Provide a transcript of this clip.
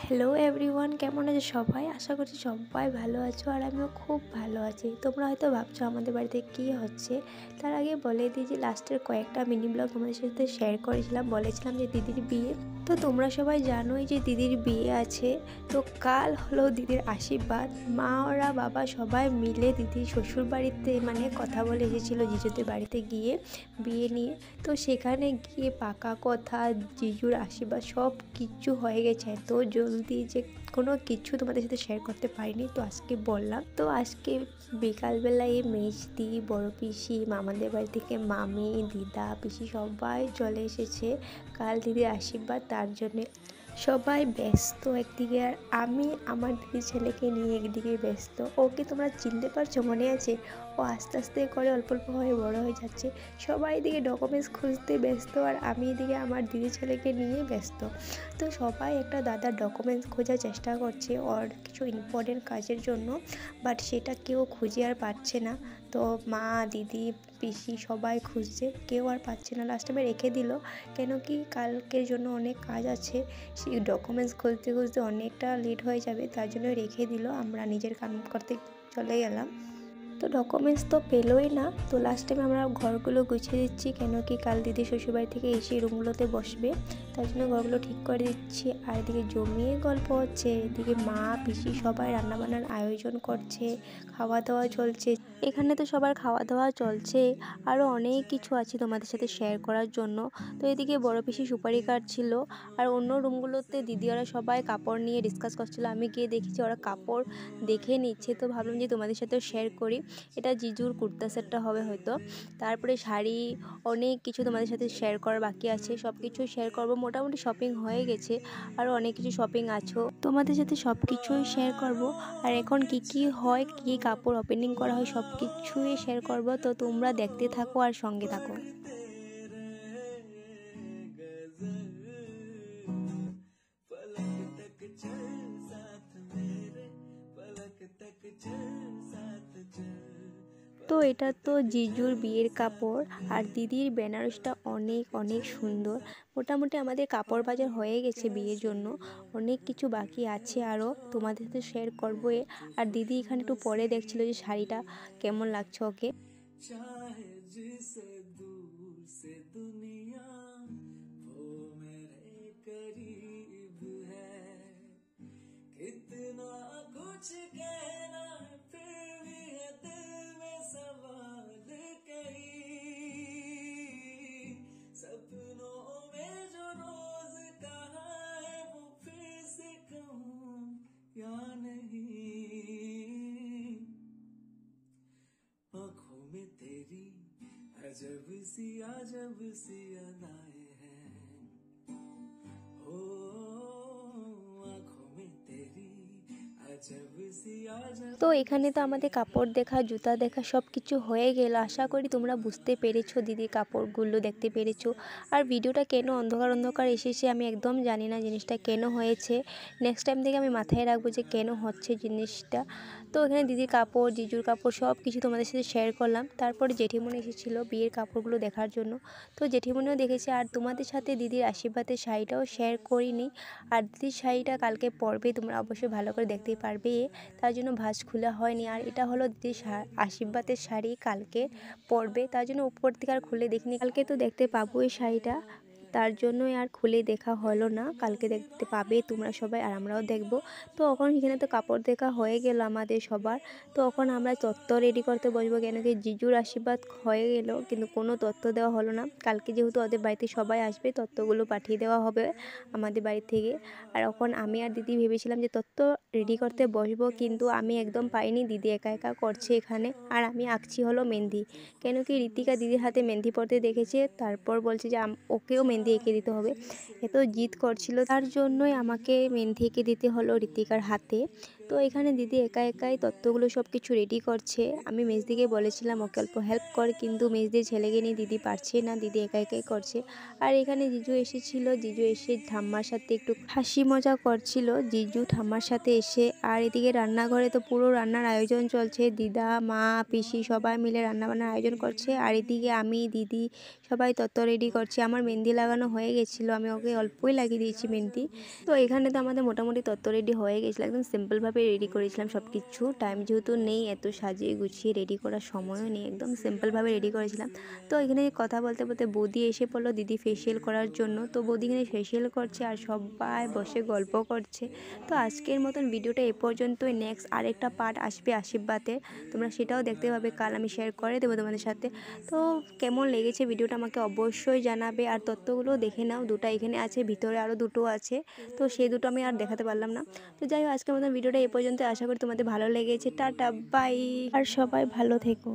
Hello everyone, কেমন আছে সবাই? আশা করছি সবাই ভালো আছো আর আমিও খুব ভালো আছি। তোমরা হয়তো ভাবছো আমাদের বাড়িতে কি হচ্ছে। তার আগে বলে দিই যে লাস্টের কয়েকটা মিনি ব্লগ তোমাদের সাথে শেয়ার করেছিলাম, বলেছিলাম যে দিদির বিয়ে। তো তোমরা সবাই জানোই যে দিদির বিয়ে আছে। তো কাল হলো দিদির আশীর্বাদ। মা ওরা বাবা সবাই মিলে দিদির শ্বশুর বাড়িতে মানে কথা বলে এসেছিলো জিজুদের বাড়িতে গিয়ে বিয়ে নিয়ে। তো সেখানে গিয়ে পাকা কথা, জিজুর আশীর্বাদ সব কিছু হয়ে গেছে এত জলদি যে কোনো কিছু তোমাদের সাথে শেয়ার করতে পারিনি। তো আজকে বললাম। তো আজকে বিকালবেলায় মেজদি, বড় পিসি, মামাদের বাড়ি থেকে মামি, দিদা, পিসি সবাই চলে এসেছে কাল দিদির আশীর্বাদ, তার জন্যে সবাই ব্যস্ত একদিকে। আর আমি আমার দিদির ছেলেকে নিয়ে একদিকে ব্যস্ত। ওকে তোমরা চিনতে পারছো? মনে আছে? ও আস্তে আস্তে করে অল্প অল্প হয়ে বড় হয়ে যাচ্ছে। সবাই এদিকে ডকুমেন্টস খুঁজতে ব্যস্ত আর আমি এদিকে আমার দিদির ছেলেকে নিয়ে ব্যস্ত। তো সবাই একটা দাদার ডকুমেন্টস খোঁজার চেষ্টা করছে ওর কিছু ইম্পর্টেন্ট কাজের জন্য, বাট সেটা কেউ খুঁজে আর পাচ্ছে না। তো মা, দিদি, পিসি সবাই খুঁজছে, কেউ আর পাচ্ছে না। লাস্ট টাইমে রেখে দিল, কেন কি কালকের জন্য অনেক কাজ আছে। সেই ডকুমেন্টস খুঁজতে খুঁজতে অনেকটা লেট হয়ে যাবে, তার জন্য রেখে দিল। আমরা নিজের কাম করতে চলে গেলাম। তো ডকুমেন্টস তো পেলোই না। তো লাস্ট টাইমে আমরা ঘরগুলো গুছিয়ে দিচ্ছি, কেন কি কাল দিদি শ্বশুরবাড়ি থেকে এসে রুমগুলোতে বসবে, তার জন্য ঘরগুলো ঠিক করে দিচ্ছি। আর এদিকে জমিয়ে গল্প হচ্ছে, এদিকে মা, পিসি সবাই রান্নাবান্নার আয়োজন করছে, খাওয়া দাওয়া চলছে। এখানে তো সবার খাওয়া দাওয়া চলছে, আরও অনেক কিছু আছে তোমাদের সাথে শেয়ার করার জন্য। তো এদিকে বড় পিসি সুপারি কাটছিল আর অন্য রুমগুলোতে দিদি ওরা সবাই কাপড় নিয়ে ডিসকাস করছিল। আমি গিয়ে দেখেছি ওরা কাপড় দেখে নিচ্ছে, তো ভাবলাম যে তোমাদের সাথেও শেয়ার করি। এটা জিজুর কুর্তা সেটটা হবে হয়তো। তারপরে শাড়ি, অনেক কিছু তোমাদের সাথে শেয়ার করার বাকি আছে, সব কিছু শেয়ার করবো। মোটামুটি শপিং হয়ে গেছে, আরও অনেক কিছু শপিং আছো, তোমাদের সাথে সব কিছুই শেয়ার করব। আর এখন কি কি হয়, কি কাপড় ওপেনিং করা হয়, সব কিছুই শেয়ার করব। তো তোমরা দেখতে থাকো আর সঙ্গে থাকো। তো এটা তো জিজুর বিয়ের কাপড় আর দিদির বেনারসটা অনেক অনেক সুন্দর। মোটামুটি আমাদের কাপড় বাজার হয়ে গেছে বিয়ের জন্য, অনেক কিছু বাকি আছে আরও, তোমাদের সাথে শেয়ার করবো। আর দিদি এখানে একটু পরে দেখছিল যে শাড়িটা কেমন লাগছে ওকে। कितना कुछ कहना फिर भी है दिल में सवाल कहीं, सपनों में जो रोज कहा है वो फिर से कहूँ या नहीं। आँखों में तेरी अजब सी अदाएं हैं, हो তো এখানে তো আমাদের কাপড় দেখা, জুতা দেখা সব কিছু হয়ে গেল। আশা করি তোমরা বুঝতে পেরেছো, দিদির কাপড়গুলো দেখতে পেরেছো। আর ভিডিওটা কেন অন্ধকার অন্ধকার এসেছে আমি একদম জানি না জিনিসটা কেন হয়েছে। নেক্সট টাইম থেকে আমি মাথায় রাখবো যে কেন হচ্ছে জিনিসটা। তো এখানে দিদির কাপড়, জিজুর কাপড় সব কিছু তোমাদের সাথে শেয়ার করলাম। তারপরে জেঠিমণি এসেছিলো বিয়ের কাপড়গুলো দেখার জন্য, তো জেঠিমণিও দেখেছে। আর তোমাদের সাথে দিদির আশীর্বাদের শাড়িটাও শেয়ার করিনি। আর দিদির শাড়িটা কালকে পরবে, তোমরা অবশ্যই ভালো করে দেখতেই পারবে, তার জন্য ভাঁজ খোলা হয়নি। আর এটা হলো দিদির আশীর্বাদের শাড়ি, কালকে পরবে, তার জন্য উপর থেকে আর খুলে দেখিনি। কালকে তো দেখতে পাবো এই শাড়িটা, তার জন্যই আর খুলে দেখা হলো না। কালকে দেখতে পাবে তোমরা সবাই আর আমরাও দেখব। তো এখন এখানে তো কাপড় দেখা হয়ে গেল আমাদের সবার। তো এখন আমরা তত্ত্ব রেডি করতে বসবো, কেন কি জিজুর আশীর্বাদ হয়ে গেল কিন্তু কোনো তত্ত্ব দেওয়া হলো না। কালকে যেহেতু ওদের বাড়িতে সবাই আসবে, তত্ত্বগুলো পাঠিয়ে দেওয়া হবে আমাদের বাড়ি থেকে। আর এখন আমি আর দিদি ভেবেছিলাম যে তত্ত্ব রেডি করতে বসবো, কিন্তু আমি একদম পাইনি, দিদি একা একা করছে এখানে। আর আমি আঁকছি হলো মেহেন্দি, কেন কি ঋতিকা দিদির হাতে মেহেন্দি পড়তে দেখেছে, তারপর বলছে যে ওকেও মেহেন্দি এঁকে দিতে হবে। এত জিদ করছিল, তার জন্যই আমাকে মেহেন্দি এঁকে দিতে হলো ঋতিকার হাতে। তো এখানে দিদি একা একাই তত্ত্বগুলো সব কিছু রেডি করছে। আমি মেজদিকে বলেছিলাম ওকে অল্প হেল্প কর, কিন্তু মেজদির ছেলেকে নিয়ে দিদি পারছে না, দিদি একা একাই করছে। আর এখানে জিজু এসেছিল, জিজু এসে ঠাম্মার সাথে একটু হাসি মজা করছিল জিজু ঠাম্মার সাথে এসে। আর এদিকে রান্নাঘরে তো পুরো রান্নার আয়োজন চলছে, দিদা মা পিসি সবাই মিলে রান্নাবান্নার আয়োজন করছে। আর এদিকে আমি দিদি সবাই তত্ত্ব রেডি করছি। আমার মেহেন্দি লাগানো হয়ে গেছিলো, আমি ওকে অল্পই লাগিয়ে দিয়েছি মেহেন্দি। তো এখানে তো আমাদের মোটামুটি তত্ত্ব রেডি হয়ে গেছিলো, একদম সিম্পলভাবে রেডি করেছিলাম সব কিছু। টাইম যেহেতু নেই এত সাজিয়ে গুছিয়ে রেডি করার সময়ও নেই, একদম সিম্পলভাবে রেডি করেছিলাম। তো এখানে কথা বলতে বলতে বৌদি এসে পড়লো দিদি ফেসিয়াল করার জন্য। তো বৌদি এখানে ফেসিয়াল করছে আর সবাই বসে গল্প করছে। তো আজকের মতন ভিডিওটা এ পর্যন্তই। নেক্সট আরেকটা পার্ট আসবে আশীর্বাদে, তোমরা সেটাও দেখতে পাবে, কাল আমি শেয়ার করে দেবো তোমাদের সাথে। তো কেমন লেগেছে ভিডিওটা আমাকে অবশ্যই জানাবে। আর তত্ত্বগুলো দেখে নাও, দুটো এখানে আছে, ভিতরে আরও দুটো আছে, তো সেই দুটো আমি আর দেখাতে পারলাম না। তো যাই হোক, আজকের মতন ভিডিওটা এ পর্যন্ত। আশা করি তোমাদের ভালো লেগেছে। টাটা বাই, আর সবাই ভালো থেকো।